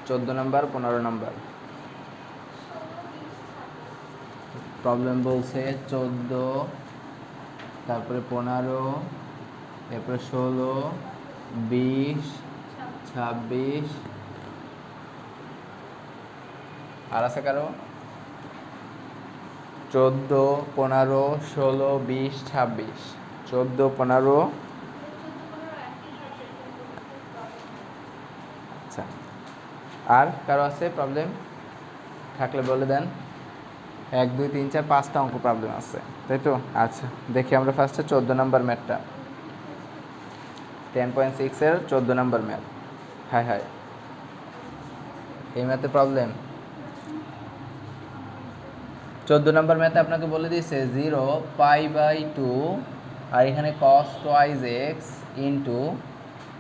14 number 15 number problem বলছে 14, তারপরে 15, এরপরে 16, 20, 26 আর আছে কারো 14, 15, 16, 20, 26 14, 15 আচ্ছা আর কারো আছে প্রবলেম থাকলে বলে দেন 1 2 3 4 5টা অঙ্ক প্রবলেম আছে তাই তো আচ্ছা দেখি আমরা ফার্স্টে 14 নাম্বার ম্যাথটা 10.6 এর 14 নাম্বার ম্যাথ হাই হাই এই ম্যাথে প্রবলেম 14 নাম্বার ম্যাথে আপনাকে বলে দিয়েছে 0π/2 আর এখানে cos twice x into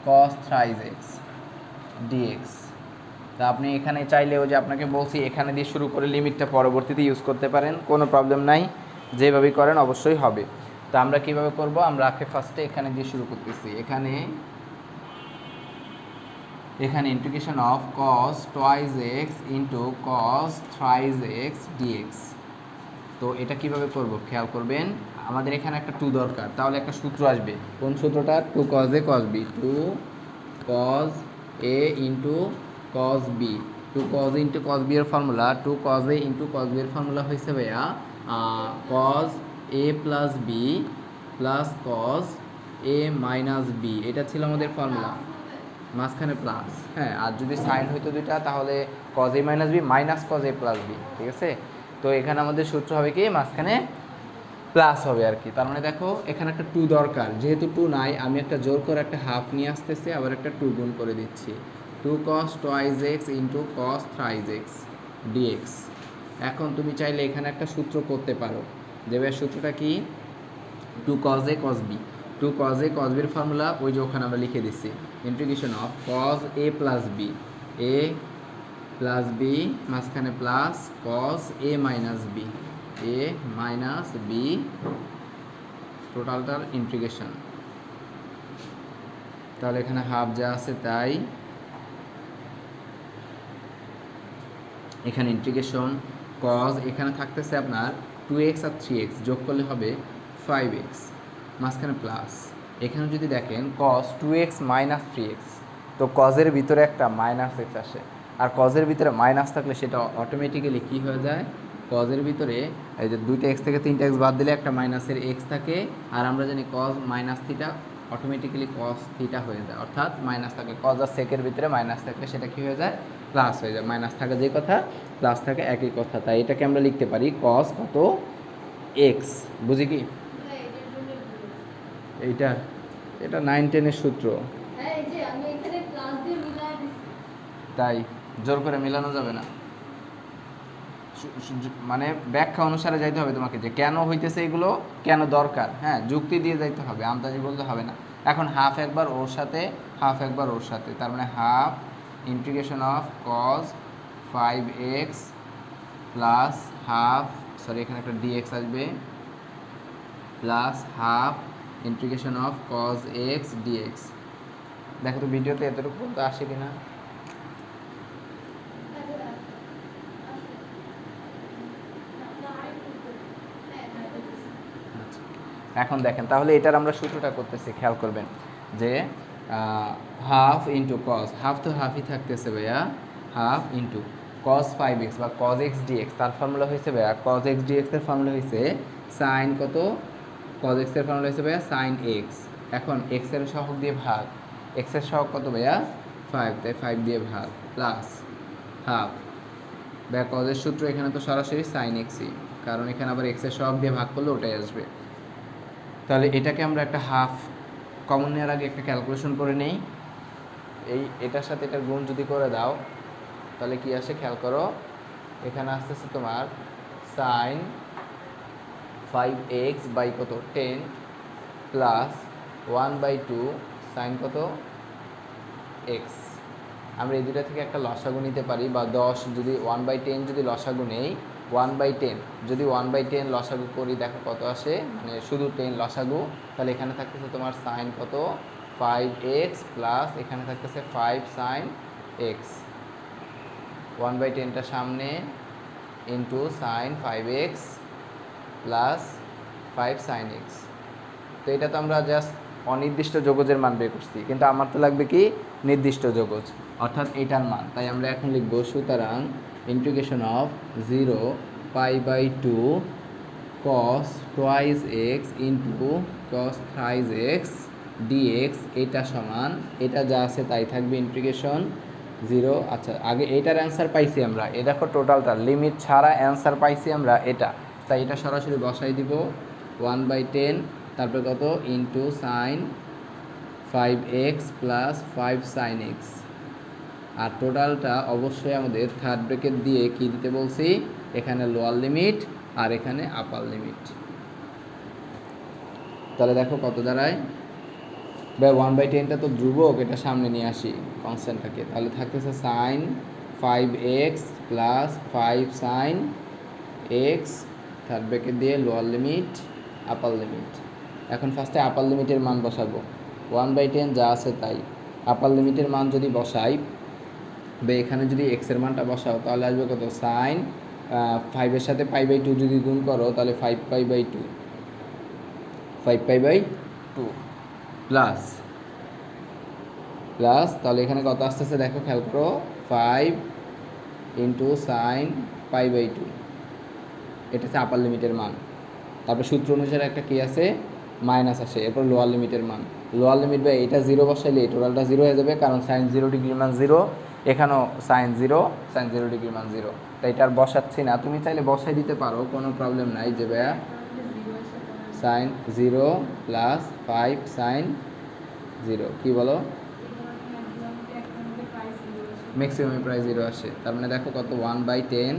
cos thrice x dx তা আপনি এখানে চাইলেও যে আপনাকে বলছি এখানে দিয়ে শুরু করে লিমিটটা পরবর্তীতে ইউজ করতে পারেন কোনো প্রবলেম নাই যেভাবেই করেন অবশ্যই হবে তো আমরা কিভাবে করব আমরা আগে ফার্স্টে এখানে দিয়ে শুরু করতেছি এখানে integration of cos twice x into cos thrice x dx তো এটা কিভাবে করব খেয়াল করবেন আমাদের এখানে একটা 2 দরকার তাহলে একটা সূত্র আসবে কোন সূত্রটা 2 cos a cos b 2 cos a into cos b 2 cos a into cos b এর formula 2 cos a into cos b এর ফর্মুলা হয়েছে ভাইয়া cos a plus b plus cos a minus b এটা ছিল আমাদের ফর্মুলা মাঝখানে plus হ্যাঁ আর যদি সাইন হইতো দুইটা তাহলে cos a minus b minus cos a plus b ঠিক আছে তো এখানে আমাদের সূত্র হবে কি মাঝখানে প্লাস হবে আর কি তার মানে দেখো এখানে একটা 2 দরকার যেহেতু 2 নাই আমি একটা জোর করে একটা হাফ নিয়ে আসতেছি আবার একটা 2 গুণ করে দিচ্ছি 2 cos twice x into cos thrice x dx এখন তুমি চাইলে এখানে একটা সূত্র করতে পারো যে সূত্রটা কি 2 cos a cos b 2 cos a cos b এর ফর্মুলা ওই যে ওখানে আমরা লিখে দিচ্ছি integration of cos a plus b a plus b মাঝখানে plus cos a minus b a minus b টোটালটার ইন্টিগ্রেশন তাহলে এখানে হাফ যা আছে তাই এখানে ইন্টিগ্রেশন cos এখানে থাকতেছে আপনার 2x আর 3x যোগ করলে হবে 5x মাঝখানে প্লাস এখানে যদি দেখেন cos 2x মাইনাস 3x তো cos এর ভিতরে একটা মাইনাস x আসে আর cos এর ভিতরে মাইনাস থাকলে সেটা অটোমেটিক্যালি কি হয়ে যায় cos এর ভিতরে এই যে দুইটা x থেকে তিনটা x বাদ দিলে একটা মাইনাসের x থাকে আর আমরা জানি cos minus theta automatically cos theta হয়ে যায় অর্থাৎ মাইনাস থাকলে cos আর sec এর ভিতরে মাইনাস থাকলে সেটা কি হয়ে যায় প্লাস হয়ে যায় মাইনাস থাকে যে কথা প্লাস থাকে একই কথা তাই এটাকে আমরা লিখতে পারি cos কত x বুঝি কি এইটা এটা 9 10 এর সূত্র তাই জোর করে মেলানো যাবে না মানে ব্যাখ্যা অনুসারে যাইতে হবে তোমাকে যে কেন হইতেছে এগুলো কেন দরকার হ্যাঁ যুক্তি দিয়ে যাইতে হবে আন্দাজি বলতে হবে না এখন হাফ একবার ওর সাথে হাফ একবার ওর সাথে তার মানে half integration of cos 5x plus half sorry এখানে একটা dx আসবে plus half integration of cos x dx দেখো তো ভিডিওতে এতটুকু পর্যন্ত আসে কিনা এখন দেখেন তাহলে এটার আমরা সূত্রটা করতেছি খেয়াল করবেন যে হাফ ইন্টু cos হাফ তো হাফই থাকতেছে ভাইয়া হাফ ইন্টু cos 5x বা cos x dx তার ফর্মুলা হয়েছে ভাইয়া cos x dx এর ফর্মুলা হয়েছে সাইন কত cos x এর ফর্মুলা হয়েছে ভাইয়া সাইন x এখন x এর সহগ দিয়ে ভাগ x এর সহগ কত ভাইয়া 5 তাই 5 দিয়ে ভাগ প্লাস হাফ ভাইয়া cos এর সূত্র এখানে তো সরাসরি সাইন xই কারণ এখানে আবার x এর সহগ দিয়ে ভাগ করলে ওটাই আসবে তাহলে এটাকে আমরা একটা হাফ কমন নেওয়ার আগে একটা ক্যালকুলেশন করে নেই এটার সাথে এটার গুণ যদি করে দাও তাহলে কি আসে খেয়াল করো এখানে আসতেছে তোমার সাইন 5x বাই কত 10 প্লাস 1/2 সাইন কত x আমরা এই দুটা থেকে একটা লসাগু নিতে পারি বা 10 যদি 1/10 যদি লসাগু নেই 1/10 যদি 1/10 লসাগু করি দেখো কত আসে মানে শুধু 10 লসাগু তাহলে এখানে থাকতেছে তোমার সাইন কত 5x প্লাস এখানে থাকতেছে 5 সাইন x 1/10টা সামনে into sine 5x plus 5 sine x. তো এটা তো আমরা জাস্ট অনির্দিষ্ট যোগজের মান বের করছি, কিন্তু আমার তো লাগবে কি নির্দিষ্ট যোগজ, অর্থাৎ এটার মান। তাই আমরা এখন লিখব সুতরাং integration of 0π/2 cos twice x into cos thrice x dx, এটা সমান, এটা যা আছে তাই থাকবে ইন্টিগ্রেশন 0। আচ্ছা, আগে এটার অ্যান্সার পাইছি আমরা, এ দেখো টোটালটা লিমিট ছাড়া অ্যান্সার পাইছি আমরা এটা, তাই এটা সরাসরি বসাই দিব 1/10, তারপরে কত into sine 5x plus 5 sine x. আর টোটালটা অবশ্যই আমাদের থার্ড ব্র্যাকেট দিয়ে কি দিতে বলছি, এখানে লোয়ার লিমিট আর এখানে আপার লিমিট। তাহলে দেখো কত দাঁড়ায়, ভাই 1/10টা তো ধ্রুবক, এটা সামনে নিয়ে আসি কনস্ট্যান্টটাকে, তাহলে থাকতেছে sine 5x plus 5 sine x, third bracket দিয়ে লোয়ার লিমিট আপার লিমিট। এখন ফার্স্টে আপার লিমিটের মান বসাবো, 1/10 যা আছে তাই। আপার লিমিটের মান যদি বসাই বা এখানে যদি এক্সের মানটা বসাও তাহলে আসবে কত, সাইন 5-এর সাথে π/2 যদি গুণ করো তাহলে 5π/2 প্লাস তাহলে এখানে কত আসতেছে দেখো, খেয়াল করো, 5 ইন্টু সাইন π/2, এটা হচ্ছে আপার লিমিটের মান। তারপর সূত্র অনুসারে একটা কি আছে, মাইনাস আসে, এরপর লোয়ার লিমিটের মান। লোয়ার লিমিট বা এটা 0 বসাইলে টোটালটা 0 হয়ে যাবে, কারণ সাইন 0 ডিগ্রির মান 0, এখানেও সাইন 0 ডিগ্রির মান 0, তাই এটা আর বসাচ্ছি না। তুমি চাইলে বসাই দিতে পারো, কোনো প্রবলেম নাই, যে ভাইয়া সাইন 0 প্লাস 5 সাইন 0, কি বলো, ম্যাক্সিমামে প্রায় 0 আসে। তার মানে দেখো কত, 1/10,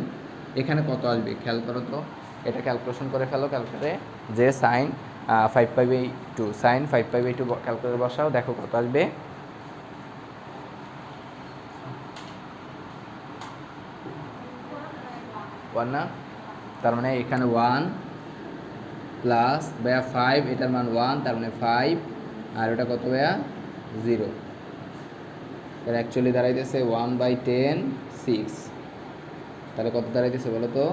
এখানে কত আসবে খেয়াল করো তো, এটা ক্যালকুলেশন করে ফেলো ক্যালকুলেটরে, যে সাইন 5π/2 সাইন 5π/2 ক্যালকুলেটরে বসাও, দেখো কত আসবে, 1 না, তার মানে এখানে 1 প্লাস ভাইয়া 5, এটার মান 1, তার মানে 5, আর ওটা কত ভাইয়া 0, তাহলে অ্যাকচুয়ালি দাঁড়াইতেছে 1/10 6, তাহলে কত দাঁড়াইতেছে বলো তো,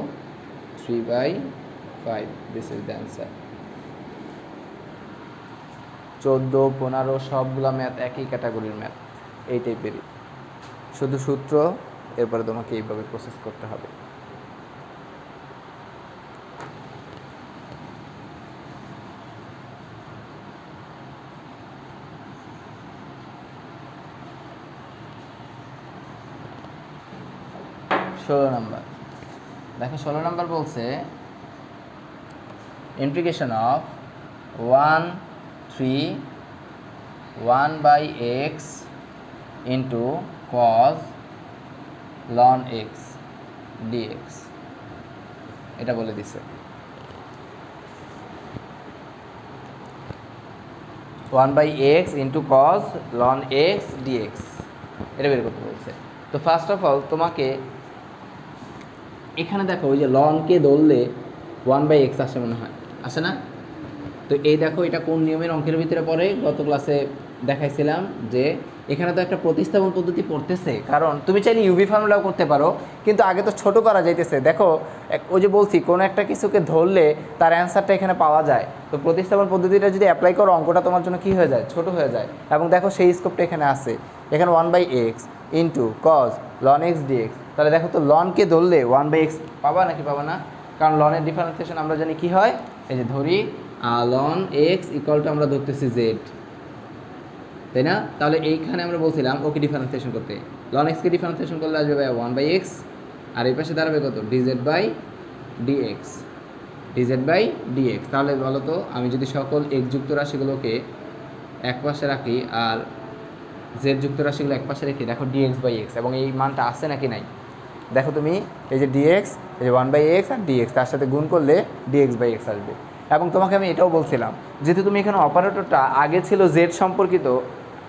3/5, দিস ইজ দ্য অ্যান্সার। 14, 15 সবগুলো ম্যাথ একই ক্যাটাগরির ম্যাথ, এই টাইপেরই, শুধু সূত্র, এরপরে তোমাকে এইভাবে প্রসেস করতে হবে। ষোলো নাম্বার দেখো, 16 নাম্বার বলছে integration of 1/x into cos ln x dx, এটা বলে দিছে। 1/x into cos ln x dx, এটা বের করতে বলছে। তো ফার্স্ট অফ অল তোমাকে এখানে দেখো, ওই যে লনকে ধরলে 1/x আসে মনে হয়, আসে না? তো এই দেখো, এটা কোন নিয়মের অঙ্কের ভিতরে পড়ে, গত ক্লাসে দেখাইছিলাম যে এখানে তো একটা প্রতিস্থাপন পদ্ধতি পড়তেছে, কারণ তুমি চাইলে ইউভি ফর্মুলাও করতে পারো, কিন্তু আগে তো ছোট করা যাইতেছে। দেখো ওই যে বলছি, কোনো একটা কিছুকে ধরলে তার অ্যান্সারটা এখানে পাওয়া যায়, তো প্রতিস্থাপন পদ্ধতিটা যদি অ্যাপ্লাই করো অঙ্কটা তোমার জন্য কী হয়ে যায়, ছোট হয়ে যায়। এবং দেখো সেই স্কোপটা এখানে আছে, এখানে 1/x into cos ln x dx, তাহলে দেখো তো লনকে ধরলে 1/x পাবা নাকি পাবা না? কারণ লনের ডিফারেন্সিয়েশন আমরা জানি কি হয়, এই যে ধরি ln x ইকুয়াল টু আমরা ধরতেছি z, তাই না? তাহলে এইখানে আমরা বলছিলাম ওকে ডিফারেন্সিয়েশন করতে, ln x কে ডিফারেন্সিয়েশন করলে আসবে ভাই 1/x, আর এই পাশে দাঁড়াবে কত, dz/dx, তাহলে বলো তো, আমি যদি সকল x যুক্ত রাশিগুলোকে এক পাশে রাখি আর z যুক্ত রাশিগুলো এক পাশে রেখে, দেখো dx/x, এবং এই মানটা আসে নাকি নাই, দেখো তুমি এই যে dx, এই যে 1/x আর dx, তার সাথে গুণ করলে dx/x আসবে। এবং তোমাকে আমি এটাও বলছিলাম, যেহেতু তুমি এখানে অপারেটরটা আগে ছিল z সম্পর্কিত,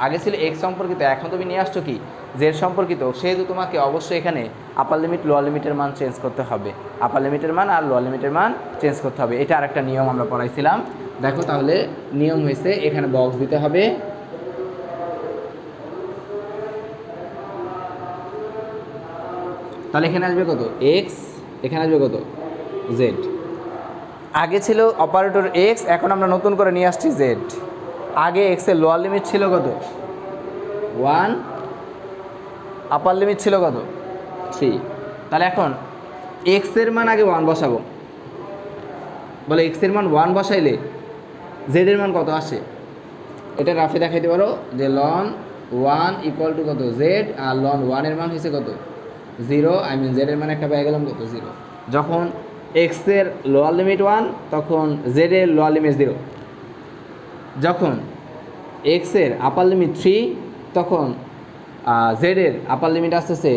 আগে ছিল x সম্পর্কিত, এখন তুমি নিয়ে আসছো কি z সম্পর্কিত, সেহেতু তোমাকে অবশ্যই এখানে আপার লিমিট লোয়ার লিমিটের মান চেঞ্জ করতে হবে, আপার লিমিটের মান আর লোয়ার লিমিটের মান চেঞ্জ করতে হবে। এটা আরেকটা নিয়ম আমরা পড়াইছিলাম। দেখো তাহলে নিয়ম হয়েছে, এখানে বক্স দিতে হবে, তাহলে এখানে আসবে কত এক্স, এখানে আসবে কত জেড। আগে ছিল অপারেটর এক্স, এখন আমরা নতুন করে নিয়ে আসছি জেড। আগে এক্সের লোয়ার লিমিট ছিল কত 1, আপার লিমিট ছিল কত 3। তাহলে এখন এক্সের মান আগে 1 বসাবো, বলে এক্সের মান 1 বসাইলে জেডের মান কত আসে, এটা রাফে দেখাইতে পারো যে লন 1 ইকুয়াল টু কত জেড, আর লন 1 এর মান হয়েছে কত 0, আই মিন জেডের মান একটা পেয়ে গেলাম কত 0। যখন এক্সের লোয়ার লিমিট 1 তখন জেডের লোয়ার লিমিট 0, যখন এক্সের আপার লিমিট 3 তখন জেডের আপার লিমিট আসতেছে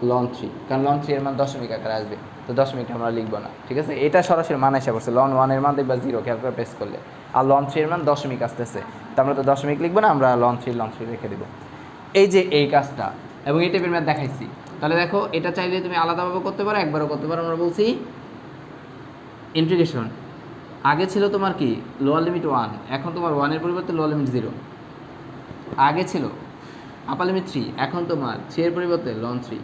লন 3, কারণ লন 3 এর মান দশমিক আকারে আসবে, তো দশমিকটা আমরা লিখবো না, ঠিক আছে। এটা সরাসরি মান এসে পড়ছে, লন 1 এর মান দেখবা 0 খেয়াল করে প্রেস করলে, আর লন 3 এর মান দশমিক আসতেছে, তো আমরা তো দশমিক লিখবো না, আমরা লন 3 রেখে দেবো। এই যে এই কাজটা, এবং এই টাইপের ম্যাথ দেখাইছি। তাহলে দেখো এটা চাইলে তুমি আলাদাভাবে করতে পারো, একবারও করতে পারো। আমরা বলছি ইন্টিগ্রেশন আগে ছিল তোমার কি লোয়ার লিমিট 1, এখন তোমার 1 এর পরিবর্তে লোয়ার লিমিট 0। আগে ছিল আপার লিমিট 3, এখন তোমার 3 এর পরিবর্তে লন 3।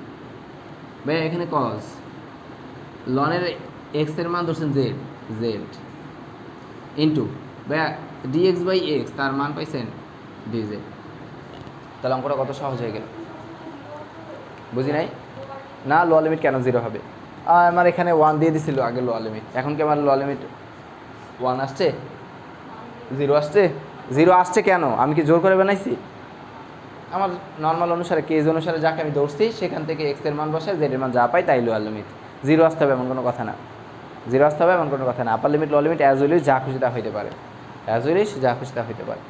ভাই এখানে কজ লনের এক্স এর মান ধরছেন জেড, জেড ইন্টু ভাই ডিএক্স বাই এক্স, তার মান পাইছেন ডিজেড। তাহলে অঙ্কটা কত সহজ হয়ে গেল, বুঝি নাই না? লোয়ার লিমিট কেন 0 হবে? আমার এখানে 1 দিয়ে দিছিল আগে লোয়ার লিমিট, এখন কি আমার লোয়ার লিমিট 1 আসছে, 0 আসছে? 0 আসছে কেন? আমি কি জোর করে বানাইছি? আমার নর্মাল অনুসারে কেজ অনুসারে যাকে আমি ধরছি সেখান থেকে এক্স এর মান বসায় জেড এর মান যা পাই তাই লোয়ার লিমিট। 0 আসতে হবে এমন কোনো কথা না, 0 আসতে হবে এমন কোনো কথা না। Upper limit lower limit as we wish যা খুশি তা হইতে পারে, অ্যাজ উইলিশ যা খুশি তা হইতে পারে।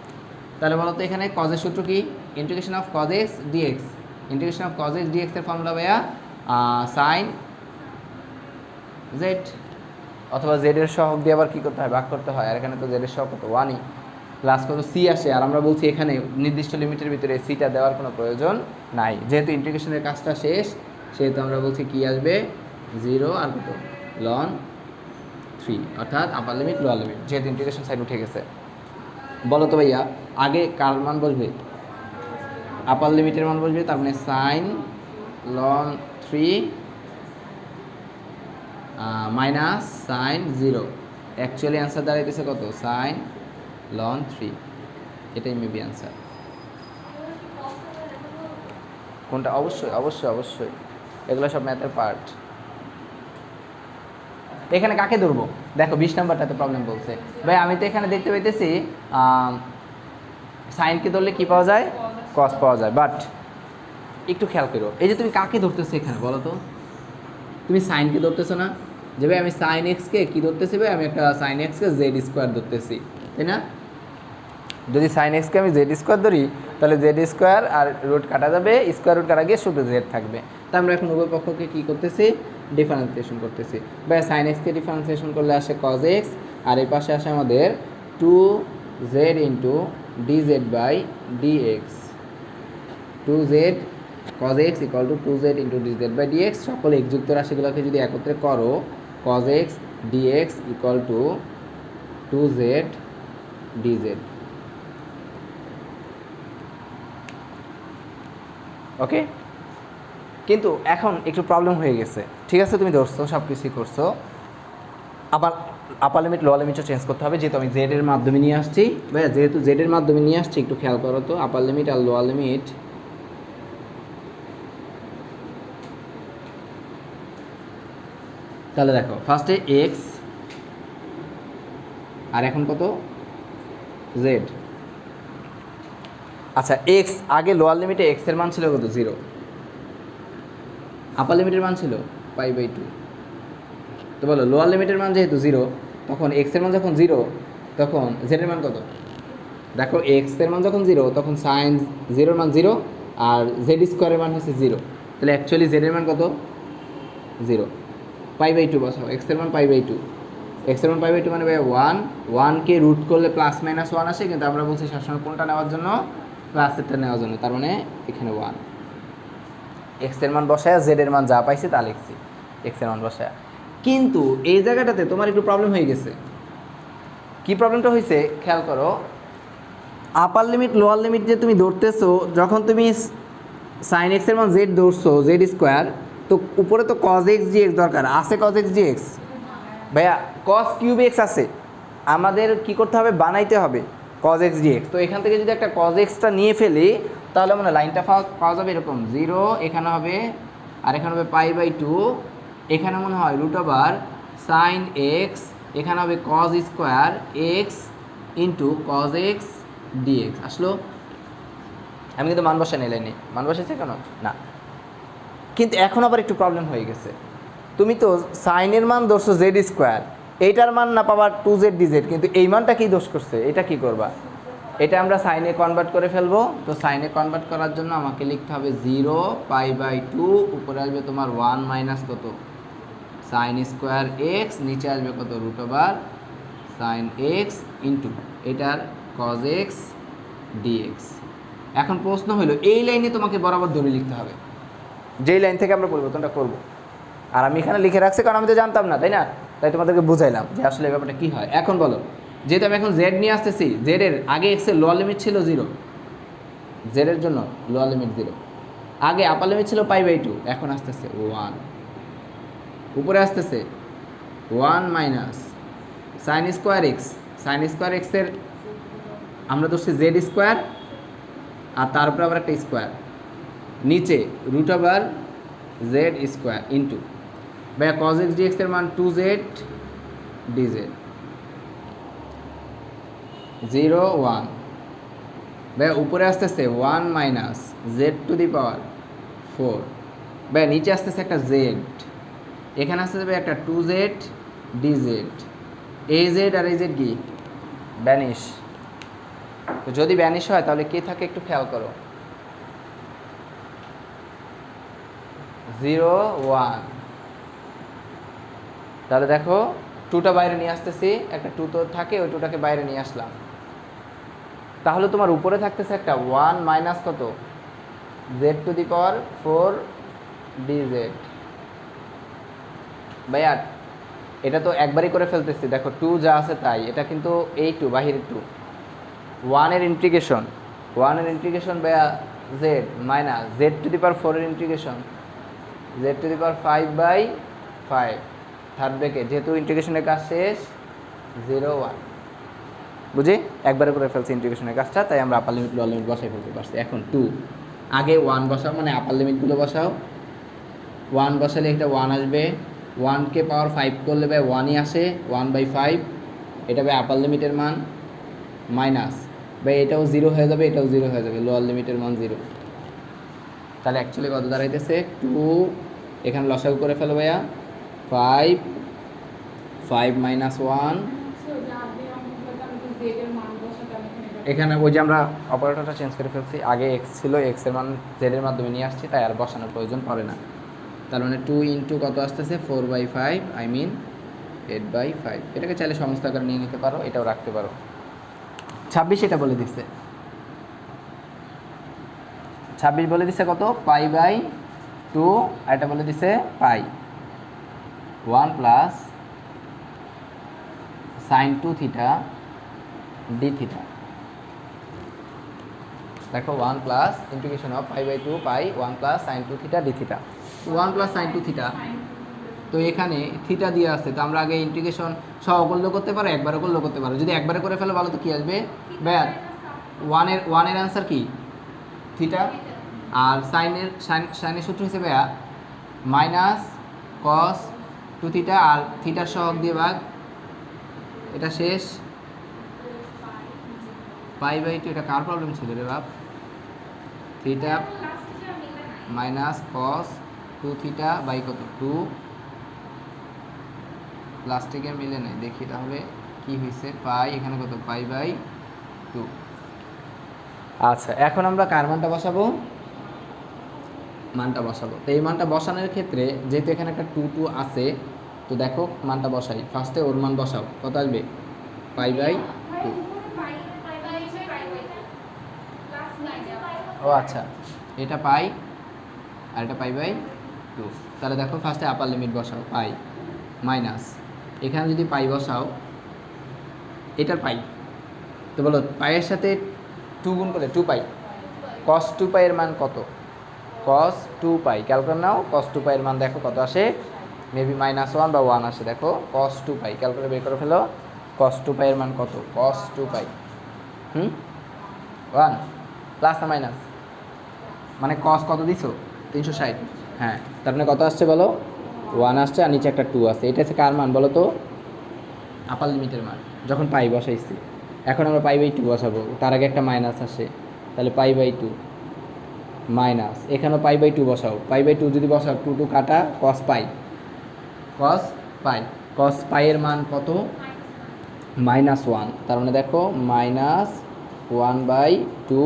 তাহলে বলো তো এখানে কজের সূত্র কি? Integration of cos x dx. Integration of cos x dx এর ফর্মুলা ভাইয়া সাইন জেড, অথবা জেডের সহগ দিয়ে আবার কী করতে হয়, ভাগ করতে হয়। আর এখানে তো জেডের সহগ কত 1ই, প্লাস কত সি আসে। আর আমরা বলছি এখানে নির্দিষ্ট লিমিটের ভিতরে সিটা দেওয়ার কোনো প্রয়োজন নাই, যেহেতু ইন্টিগ্রেশনের কাজটা শেষ সেহেতু আমরা বলছি কি আসবে 0 আর কত লন 3, অর্থাৎ আপার লিমিট লোয়ার লিমিট, যেহেতু ইন্টিগ্রেশন সাইড উঠে গেছে। বলো তো ভাইয়া আগে কার মান বসবে? আপার লিমিটের মান বসবে, তার মানে sine ln 3 minus sine 0। Actually answer দাঁড়াইতেছে কত সাইন লন 3, এটাই মেবি অ্যান্সার। কোনটা? অবশ্যই অবশ্যই অবশ্যই, এগুলো সব ম্যাথের পার্ট। এখানে কাকে ধরবো? দেখো 20 নাম্বারটাতে প্রবলেম বলছে। ভাই আমি তো এখানে দেখতে পাইতেছি সাইনকে ধরলে কি পাওয়া যায়, কস পাওয়া যায়। বাট একটু খেয়াল করো, এই যে তুমি কাকে ধরতেছো এখানে বলো তো? তুমি সাইনকে ধরতেছো না? যে ভাই আমি সাইন এক্সকে কী ধরতেছি? ভাই আমি একটা সাইন এক্সকে জেড স্কোয়ার ধরতেছি, তাই না? যদি সাইন এক্সকে আমি জেড স্কোয়ার ধরি তাহলে জেড স্কোয়ার আর রুট কাটা যাবে, স্কোয়ার রুট কাটা গিয়ে শুধু জেড থাকবে। তা আমরা এখন উভয় পক্ষকে কী করতেছি, ডিফারেন্সিয়েশন করতেছি। ভাই সাইন এক্সকে ডিফারেন্সিয়েশন করলে আসে কজ এক্স, আর এই পাশে আসে আমাদের 2z into dz by dx. 2z cos x equal to 2z into dz by dx. সকল এক্সযুক্ত রাশিগুলোকে যদি একত্রে করো cos x dx equal to 2z dz। Okay, কিন্তু এখন একটু প্রবলেম হয়ে গেছে। ঠিক আছে, তুমি ধরছো সব কিছুই করছো, আবার আপার লিমিট লোয়ার লিমিটও চেঞ্জ করতে হবে, যেহেতু আমি জেড এর মাধ্যমে নিয়ে আসছি। ভাইয়া যেহেতু জেড এর মাধ্যমে নিয়ে আসছি একটু খেয়াল করো তো, আপার লিমিট আর লোয়ার লিমিট। তাহলে দেখো ফার্স্টে এক্স আর এখন কত জেড। আচ্ছা এক্স আগে লোয়ার লিমিটে এক্স এর মান ছিল কত 0, আপার লিমিটের মান ছিল π/2। তো বলো লোয়ার লিমিটের মান যেহেতু 0, তখন এক্স এর মান যখন 0 তখন জেড এর মান কত? দেখো এক্স এর মান যখন 0 তখন সাইন 0 এর মান 0 আর জেড স্কোয়ারের মান হচ্ছে 0। তাহলে অ্যাকচুয়ালি জেড এর মান কত 0, π/2 বসাও। এক্স এর মান π/2, এক্স এর মান π/2 মানে 1, 1কে রুট করলে প্লাস মাইনাস 1 আসে, কিন্তু আমরা বলছি সবসময় কোনটা নেওয়ার জন্য, প্লাসেরটা নেওয়ার জন্য। তার মানে এখানে 1, এক্স এর মান বসায় জেড এর মান যা পাইছি তা লিখছি এক্স এর মান বসায়। কিন্তু এই জায়গাটাতে তোমার একটু প্রবলেম হয়ে গেছে। কি প্রবলেমটা হয়েছে খেয়াল করো, আপার লিমিট লোয়ার লিমিট যে তুমি ধরতেছো, যখন তুমি সাইন এক্স এর মান জেড ধরছো জেড স্কোয়ার, তো উপরে তো cos x dx দরকার, আছে cos x dx ভাইয়া, cos কিউব x আছে, আমাদের কি করতে হবে, বানাইতে হবে cos x dx। তো এখান থেকে যদি একটা cos x টা নিয়ে ফেলি তাহলে মানে লাইনটা পাওয়া যাবে এরকম 0, এখানে হবে আর এখানে হবে π/2, এখানে মনে হয় sin x, এখানে হবে cos square x into cos x dx। আসলো, আমি কিন্তু মান বসাই লাইনে, মান বসাইছে কেন না, কিন্তু এখন আবার একটু প্রবলেম হয়ে গেছে। তুমি তো সাইনের মান ধরছো জেড স্কোয়ার, এইটার মান না পাবার 2z dz, কিন্তু এই মানটা কি দোষ করছে, এটা কি করবা, এটা আমরা সাইনে কনভার্ট করে ফেলবো। তো সাইনে কনভার্ট করার জন্য আমাকে লিখতে হবে 0 π/2, উপরে আসবে তোমার 1 মাইনাস কত সাইন স্কোয়ার এক্স, নিচে আসবে কত sin x ইন্টু এটার cos x dx। এখন প্রশ্ন হলো এই লাইনে তোমাকে বরাবর ধরে লিখতে হবে, যেই লাইন থেকে আমরা পরিবর্তনটা করব। আর আমি এখানে লিখে রাখছি কারণ আমি তো জানতাম না, তাই না, তাই তোমাদেরকে বুঝাইলাম যে আসলে এই ব্যাপারটা কী হয়। এখন বলো, যেহেতু আমি এখন জেড নিয়ে আসতেছি, জেডের আগে এক্সের লোয়ার লিমিট ছিল 0, জেডের জন্য লোয়ার লিমিট 0, আগে আপার লিমিট ছিল π/2, এখন আসতেছে 1, উপরে আসতেছে 1 মাইনাস সাইন স্কোয়ার এক্সের আমরা ধরছি জেড স্কোয়ার, আর তার উপরে আবার একটা স্কোয়ার, নিচে √z স্কোয়ার ইন্টু ভাইয়া cos x dx এর মান 2z dz 0 1, ভাইয়া উপরে আসতেছে 1 মাইনাস z⁴, ভাইয়া নিচে আসতেছে একটা z, এখানে আসতেছে ভাই একটা 2z dz, az আর az কি ভ্যানিশ। তো যদি ভ্যানিশ হয় তাহলে কে থাকে একটু খেয়াল করো, 0 1, তাহলে দেখো 2টা বাইরে নিয়ে আসতেছি, একটা 2 তো থাকে, ওই 2টাকে বাইরে নিয়ে আসলাম, তাহলে তোমার উপরে থাকতেছে একটা 1 মাইনাস কত z⁴ dz। ভাইয়া এটা তো একবারই করে ফেলতেছি, দেখো 2 যা আছে তাই, এটা কিন্তু এই 2 বাহিরের 2, 1 এর ইন্টিগ্রেশন ভাইয়া z মাইনাস z⁴ এর ইন্টিগ্রেশন z⁵/5, থার্ড ব্র্যাকেট, যেহেতু ইন্টিগ্রেশনের কাজ শেষ 0 1, বুঝি একবারে করে ফেলছি ইন্টিগ্রেশনের কাজটা, তাই আমরা আপার লিমিট লোয়ার লিমিট বসাই ফেলতে পারছি। এখন 2 আগে 1 বসাও, মানে আপার লিমিটগুলো বসাও, 1 বসালে একটা 1 আসবে, 1কে পাওয়ার 5 করলে ভাই 1ই আসে, 1/5, এটা ভাই আপার লিমিটের মান, মাইনাস ভাই এটাও 0 হয়ে যাবে, এটাও 0 হয়ে যাবে, লোয়ার লিমিটের মান 0, তাহলে অ্যাকচুয়ালি কত দাঁড়াইতেছে 2, এখানে লসাগু করে ফেলো ভাইয়া 5 মাইনাস 1, এখানে ওই যে আমরা অপারেটরটা চেঞ্জ করে ফেলছি, আগে x ছিল, x এর মান z এর মাধ্যমে নিয়ে আসছি, তাই আর বসানোর প্রয়োজন পড়ে না। তার মানে 2 ইন্টু কত আসতেছে 4/5, আই মিন 8/5, এটাকে চাইলে সমস্ত আকারে নিয়ে নিতে পারো, এটাও রাখতে পারো। 26 এটা বলে দিচ্ছে, 26 বলে দিচ্ছে কত π/2, আর এটা বলে দিচ্ছে pi 1 plus sin 2 theta d theta. দেখো 1 plus integration of π/2 pi 1 plus sin 2 theta d theta, 1 plus sin 2 theta. তো এখানে থিটা দিয়ে আসছে, তো আমরা আগে ইন্টিগ্রেশন সহ করলেও করতে পারো, একবারে করলেও করতে পারো। যদি একবারে করে ফেলো ভালো, তো কী আসবে ব্যাড, 1 এর অ্যান্সার কি থিটা, আর সাইনের সূত্র হিসেবে মাইনাস কস 2 থিটা, আর থিটার সহগ দিয়ে ভাগ, এটা শেষ π/2। এটা কার প্রবলেম ছিল রে বাপ, theta minus cos 2 theta by কত 2, প্লাস্টিকে মিলে নাই, দেখি তাহলে কি হয়েছে, পাই এখানে কত π/2। আচ্ছা এখন আমরা কার মানটা বসাবো, মানটা বসাবো। তো এই মানটা বসানোর ক্ষেত্রে যেহেতু এখানে একটা 2 2 আছে, তো দেখো মানটা বসাই, ফার্স্টে ওর মান বসাও, কত আসবে π/2। ও আচ্ছা, এটা পাই আর এটা π/2, তাহলে দেখো ফার্স্টে আপার লিমিট বসাও, পাই মাইনাস এখানে যদি পাই বসাও, এটার পাই, তো বলো পাইয়ের সাথে 2 গুণ করলে 2 পাই, cos 2 পাই এর মান কত, cos 2 পাই। ক্যালকুলেট নাও, cos 2 পাই এর মান দেখো কত আসে, মেবি -1 বা 1 আসে। দেখো cos 2 পাই, ক্যালকুলেট বের করে ফেলো। cos 2 পাই এর মান কত? cos 2 পাই 1 প্লাস না মাইনাস? মানে cos কত দিছো? 360। হ্যাঁ, তার মানে কত আসছে বলো? 1 আসছে, আর নিচে একটা 2 আছে। এটা হচ্ছে কার মান বলো তো? আপার লিমিটের মান, যখন পাই বসাইছি। এখন আমরা π/2 বসাবো, তার আগে একটা মাইনাস আসে, তাহলে π/2 মাইনাস, এখানেও π/2 বসাও। π/2 যদি বসাও, 2 2 কাটা, cos পাই, cos পাই, cos পাই এর মান কত? -1। তার মানে দেখো -1/2।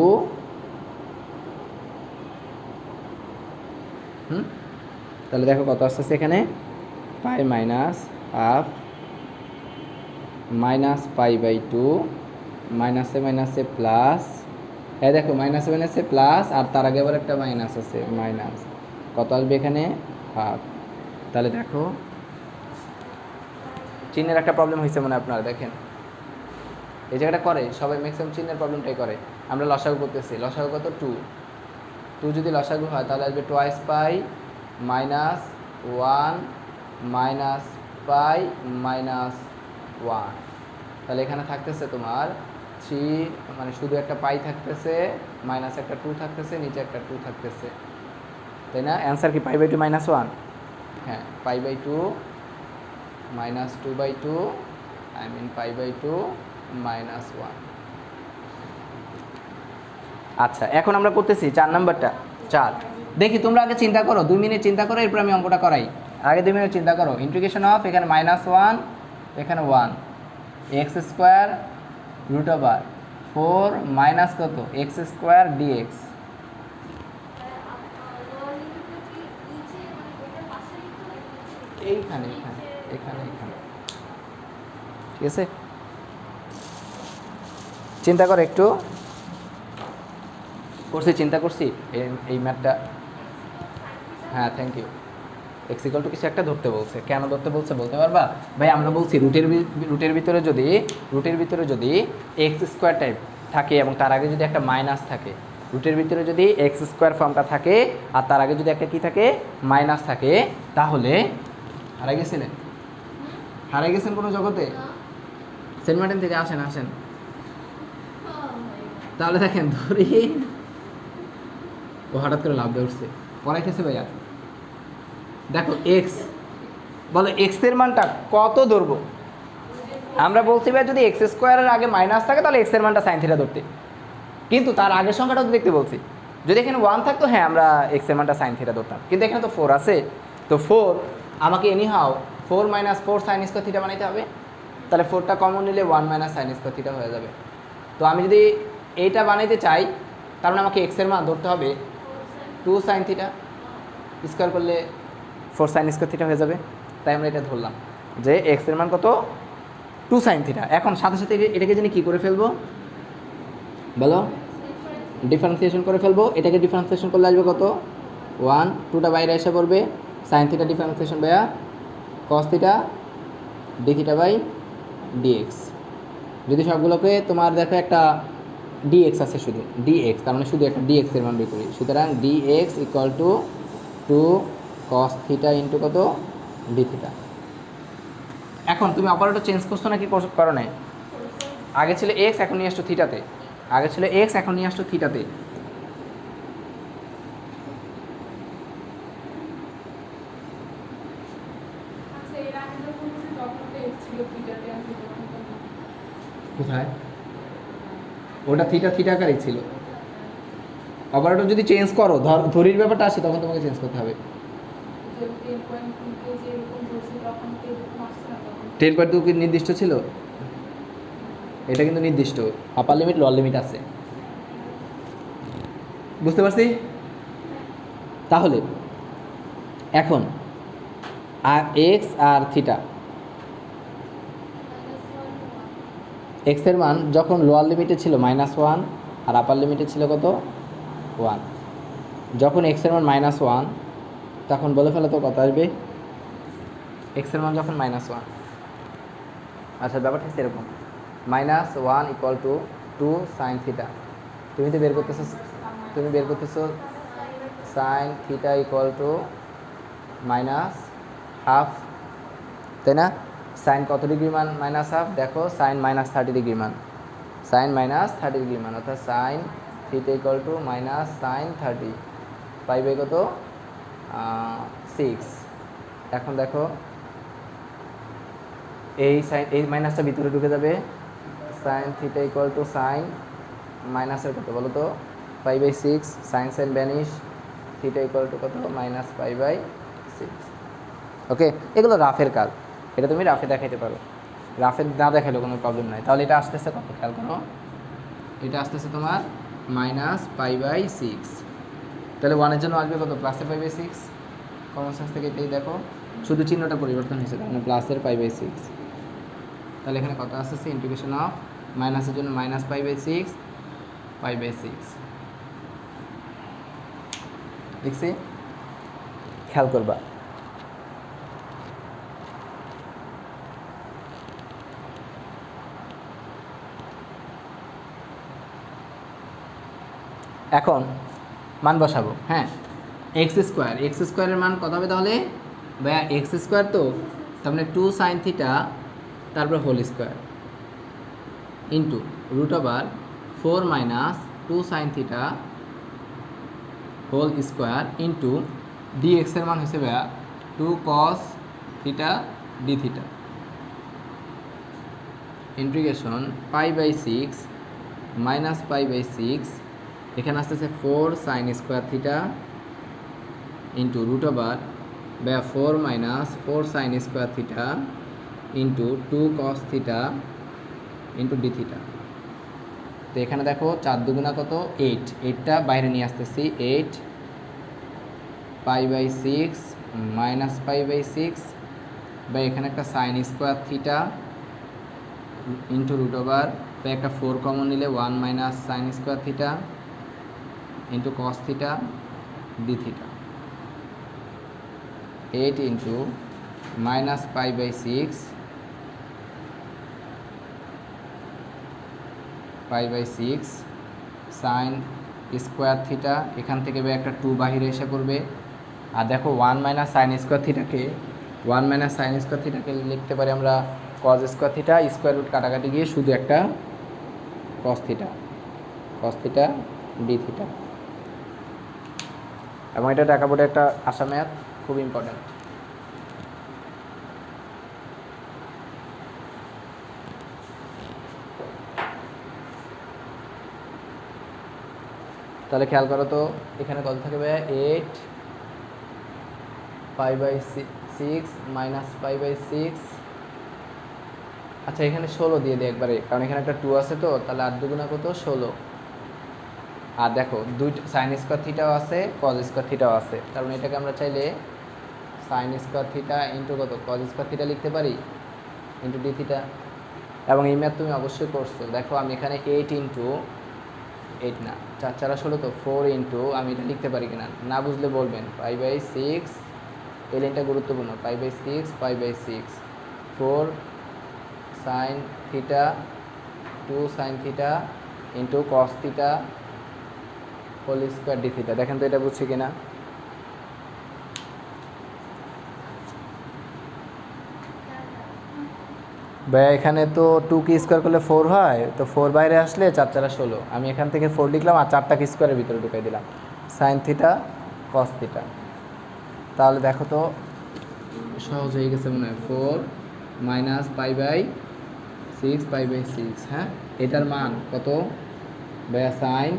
তাহলে দেখো কত আসতেছে এখানে, পাই মাইনাস হাফ -π/2, মাইনাসে মাইনাসে প্লাস, হ্যাঁ দেখো মাইনাসে মাইনাসে প্লাস, আর তার আগে আবার একটা মাইনাস আছে, মাইনাস কত আসবে এখানে? হাফ। তাহলে দেখো চিহ্নের একটা প্রবলেম হয়েছে মনে আপনারা দেখেন, এই জায়গাটা করে সবাই, ম্যাক্সিমাম চিহ্নের প্রবলেমটাই করে। আমরা লসাগু করতেছি, লসাগু কত? 2 যদি লসাগু হয় তাহলে আসবে টুয়াইস পাই -1 -π তাহলে এখানে থাকতেছে তোমার 3, মানে শুধু একটা পাই থাকতেছে, মাইনাস একটা 2 থাকতেছে, নিচে একটা 2 থাকতেছে, তাই না? অ্যান্সার কি π/2 -1? হ্যাঁ, π/2 -2/2, আই মিন π/2 -1। আচ্ছা, এখন আমরা করতেছি 4 নাম্বারটা। 4 দেখি, তোমরা আগে চিন্তা করো, 2 মিনিট চিন্তা করো, এরপর আমি অঙ্কটা করাই। আগে 2 মিনিট চিন্তা করো। ইন্টিগ্রেশন অফ, এখানে -1, এখানে 1, x² √4 মাইনাস কত? x² dx। এইখানে এখানে এখানে এখানে, ঠিক আছে? চিন্তা করো একটু। করছি, চিন্তা করছি এই ম্যাথটা। হ্যাঁ, থ্যাংক ইউ। x = কিছু একটা ধরতে বলছে, কেন ধরতে বলছে বলতে পারবা? ভাই আমরা বলছি রুটের ভিতরে যদি x² টাইপ থাকে এবং তার আগে যদি একটা মাইনাস থাকে, রুটের ভিতরে যদি x² ফর্মটা থাকে আর তার আগে যদি একটা কি থাকে? মাইনাস থাকে, তাহলে হারাই গেছেন কোনো জগতে? সেন্ট মার্টিন থেকে আসেন। তাহলে দেখেন, ধরি ও হঠাৎ করে লাভ দিয়ে উঠছে, পড়াইতেছে ভাইয়া। দেখো x, বলো x এর মানটা কত ধরবো? আমরা বলছি ভাই যদি x² এর আগে মাইনাস থাকে তাহলে x এর মানটা sin θ ধরতে, কিন্তু তার আগের সংখ্যাটা তো দেখতে বলছি। যদি এখানে 1 থাকতো, হ্যাঁ আমরা x এর মানটা sin θ ধরতাম, কিন্তু এখানে তো 4 আছে, তো 4 আমাকে এনিহাও 4 - 4 sin² θ বানাইতে হবে। তাহলে 4টা কমন নিলে 1 - sin² θ হয়ে যাবে। তো আমি যদি এইটা বানাইতে চাই, তার মানে আমাকে x এর মান ধরতে হবে 2 sin θ, স্কোয়ার করলে 4 sin² θ হয়ে যাবে। তাই আমরা এটা ধরলাম যে x এর মান কত? 2 sin θ। এখন সাথে সাথে এটাকে জানি কী করে ফেলবো বলো? ডিফারেন্সিয়েশন করে ফেলবো। এটাকে ডিফারেন্সিয়েশন করলে আসবে কত? 1, 2টা বাইরে এসে পড়বে, sin θ ডিফারেন্সিয়েশন ভাইয়া cos θ dθ/dx। যদি সবগুলোকে তোমার দেখো একটা dx আছে, শুধু dx, তার মানে শুধু একটা dx এর মান বের করি। সুতরাং dx = 2 cos θ ইন্টু কত? dθ। এখন তুমি অপারেটর চেঞ্জ করছো নাকি করো নাই? আগে ছিল x, এখন নিয়ে আসছো থিটাতে। এখন নিয়ে আসছো থিটাতে। কোথায়? ওটা থিটা আকারই ছিল। অপারেটর যদি চেঞ্জ করো, ধরির ব্যাপারটা আসে, তখন তোমাকে চেঞ্জ করতে হবে। 10.2 কি নির্দিষ্ট ছিল? এটা কিন্তু নির্দিষ্ট, আপার লিমিট লোয়ার লিমিট আছে, বুঝতে পারছি? তাহলে এখন আর এক্স আর থিটা, এক্স এর মান যখন লোয়ার লিমিটে ছিল -1 আর আপার লিমিটে ছিল কত? 1। যখন এক্স এর মান -1, তখন বলে ফেলো তো কত আসবে? এক্স এর মান যখন -1, আচ্ছা ব্যাপারটা হচ্ছে এরকম, -1 = 2 sin θ। তুমি বের করতেছো sign theta equal two minus half, তাই না? সাইন কত ডিগ্রি মান মাইনাস হাফ? দেখো সাইন মাইনাস 30 ডিগ্রি মান, সাইন মাইনাস 30 ডিগ্রি মান, অর্থাৎ sign theta equal two minus sine 30 পাইবে কত 6। এখন দেখো এই সাইন এই মাইনাসটা ভিতরে ঢুকে যাবে, sine theta equal to sine মাইনাসের কত বলো তো 5/6, sine sine vanish, theta equal to কত মাইনাস 5/6। ওকে, এগুলো রাফের কাজ, এটা তুমি রাফে দেখাইতে পারো, রাফে না দেখালেও কোনো প্রবলেম নাই। তাহলে এটা আসতেছে কত খেয়াল করো, এটা আসতেছে তোমার মাইনাস 5/6, তাহলে 1-এর জন্য আসবে কত প্লাসের 5/6, কমন সেন্স থেকে এটাই দেখো, শুধু চিহ্নটা পরিবর্তন হয়েছে, তার মানে প্লাসের 5/6। তাহলে এখানে কত আসতেছে ইন্টিগ্রেশন অফ মাইনাসের জন্য মাইনাস 5/6 দেখছি, খেয়াল করবা। এখন মান বসাবো, হ্যাঁ এক্স স্কোয়ারের মান কত হবে তাহলে ভাইয়া? এক্স স্কোয়ার তো তার মানে 2 সাইন থিটা তারপর whole square into root over 4 minus 2 sine theta whole square into ডিএক্সের মান হয়েছে ভাইয়া 2 cos theta d theta, integration 5/6 minus 5/6, এখানে আসতেছে 4 sine square theta into root over 4 minus 4 sine square theta into 2 cos theta into d theta. তো এখানে দেখো 4 দুগুণা কত 8, 8টা বাইরে নিয়ে আসতেছি, 8 5/6 মাইনাস 5/6 বা এখানে একটা sine square theta into root over একটা 4 কমন নিলে 1 minus sine square theta into cos theta d theta, 8 into minus 5/6 sine square theta, এখান থেকে একটা 2 বাহিরে এসে পড়বে, আর দেখো 1 মাইনাস সাইন স্কোয়ার থিটাকে লিখতে পারি আমরা cos square theta, square root কাটাকাটি গিয়ে শুধু একটা কস থিটা ডি থিটা। এবং এটা ঢাকা বোর্ডে একটা আসা ম্যাথ, খুব ইম্পর্টেন্ট। তাহলে খেয়াল করো তো এখানে কত থাকবে 8 5/6 মাইনাস 5/6, আচ্ছা এখানে 16 দিয়ে দিই একবারে, কারণ এখানে একটা 2 আছে তো, তাহলে 8 দুগুণা কত 16, আর দেখো দুইটা সাইন স্কোয়ার থিটাও আছে কজ স্কোয়ার থিটাও আছে, তার মানে এটাকে আমরা চাইলে সাইন স্কোয়ার থিটা ইন্টু কত কজ স্কোয়ার থিটা লিখতে পারি ইন্টু ডি থিটা। এবং এই ম্যাথ তুমি অবশ্যই করছো, দেখো আমি এখানে 8 ইন্টু 8 না 4 4 16 তো 4 ইন্টু, আমি এটা লিখতে পারি কিনা না বুঝলে বলবেন, 5/6, এই লাইনটা গুরুত্বপূর্ণ, 5/6 4 sine theta 2 sine theta into cos theta whole square d theta. দেখেন তো এটা বুঝছি কিনা, ভাইয়া এখানে তো 2 কি স্কোয়ার করলে 4 হয়, তো 4 বাইরে আসলে 4 4 16, আমি এখান থেকে 4 লিখলাম আর 4টা কি স্কোয়ারের ভিতরে ঢুকাই দিলাম, সাইন থিটা কস থিটা। তাহলে দেখো তো সহজ হয়ে গেছে মনে হয়, 4 মাইনাস 5/6 হ্যাঁ, এটার মান কত ভাইয়া সাইন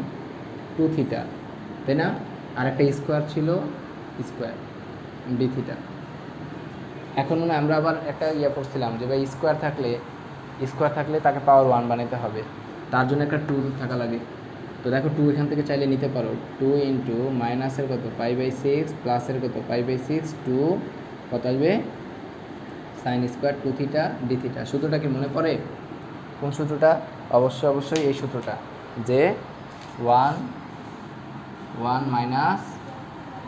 2 থিটা, তাই না? আর একটা স্কোয়ার ছিল স্কোয়ার ডি থিটা। এখন মনে আমরা আবার একটা পড়ছিলাম যে ভাই স্কোয়ার থাকলে তাকে পাওয়ার 1 বানাতে হবে, তার জন্য একটা 2 থাকা লাগে। তো দেখো 2 এখান থেকে চাইলে নিতে পারো, 2 ইন্টু মাইনাসের কত 5/6 প্লাসের কত 5/6 2 কত আসবে sine square 2 theta d theta. সূত্রটা কি মনে পড়ে? কোন সূত্রটা? অবশ্যই এই সূত্রটা, যে 1 মাইনাস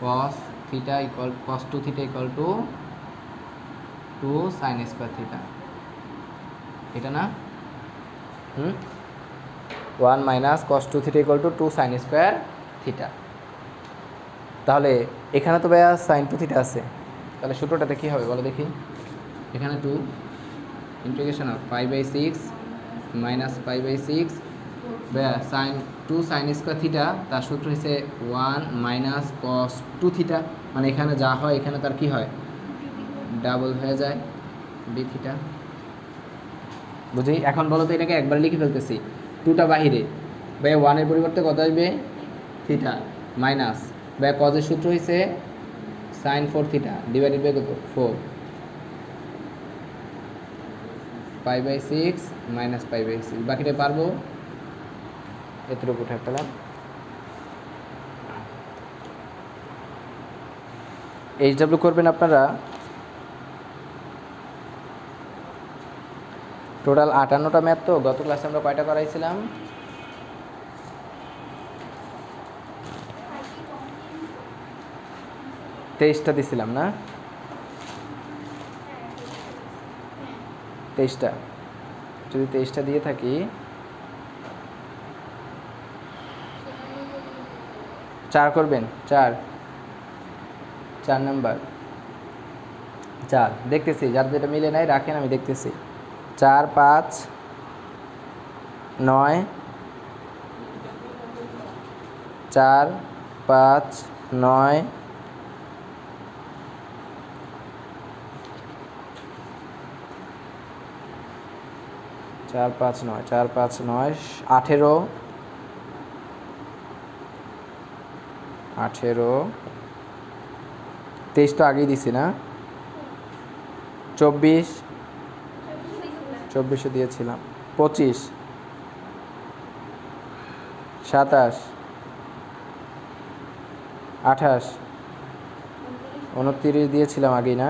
কস থিটা ইকুয়াল কস 2 theta equal two 2 sign square theta, এটা না? 1 minus cos 2 theta equal two 2 sign square theta. তাহলে এখানে তো ভাইয়া সাইন টু থিটা আছে, তাহলে সূত্রটাতে কী হবে বলো দেখি। এখানে 2 ইন্টিগ্রেশন অফ π/6 মাইনাস π/6 ভাইয়া সাইন 2 সাইন স্কোয়ার থিটা, তার সূত্র হচ্ছে 1 মাইনাস কস 2 থিটা, মানে এখানে যা হয় এখানে তার কি হয়, ডাবল হয়ে যায় ডি থিটা। বুঝি? এখন বলো তো এটাকে একবার লিখে ফেলতেছি, 2টা বাহিরে, ভাইয়া 1-এর পরিবর্তে কত আসবে, থিটা, মাইনাস ভাইয়া কজের সূত্র হয়েছে সাইন 4 থিটা ডিভাইডেড বাই কত 4 π/6 মাইনাস π/6, বাকিটা পারবো এতটুকু উঠে পেলাম। HW করবেন আপনারা টোটাল 58টা ম্যাথ। তো গত ক্লাসে আমরা কয়টা করাইছিলাম, 23টা দিছিলাম না, 23টা। যদি 23টা দিয়ে থাকি, 4 করবেন, 4 নাম্বার 4 দেখতেছি, যার যেটা মিলে নাই রাখেন, আমি দেখতেছি। 4 5 9, 4 5 9, 4 5 9, 4 5 9 18, 23 তো আগেই দিছি না, 24 দিয়েছিলাম, 25 27 28 29 দিয়েছিলাম আগেই না,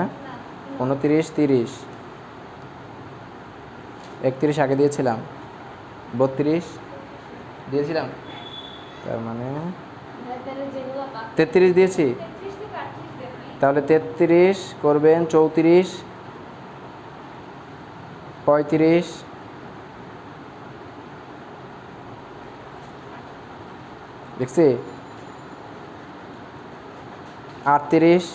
29 30 31 আগে দিয়েছিলাম, 32 দিয়েছিলাম, তার মানে 33 দিয়েছি। তাহলে 33 করবেন, 34 35 দেখছি, 38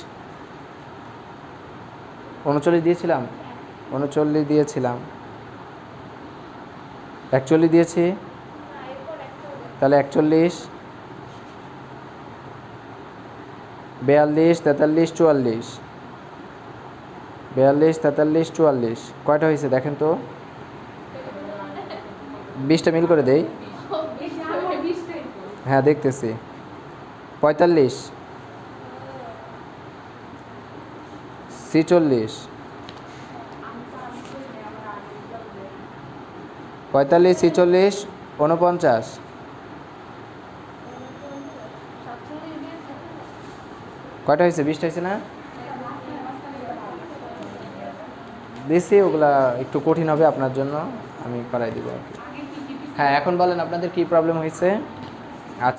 39 দিয়েছিলাম, 39 দিয়েছিলাম, 41 দিয়েছি, তাহলে 41 42 43 44 42 43 44 কয়টা হয়েছে দেখেন তো, 20টা মিল করে দেই, হ্যাঁ দেখতেছি, 45 46 45 46 49 কয়টা হয়েছে, 20টা হয়েছে না, দিছি। ওগুলা একটু কঠিন হবে আপনার জন্য, আমি করাই দিব আর কি। হ্যাঁ এখন বলেন আপনাদের কি প্রবলেম হয়েছে।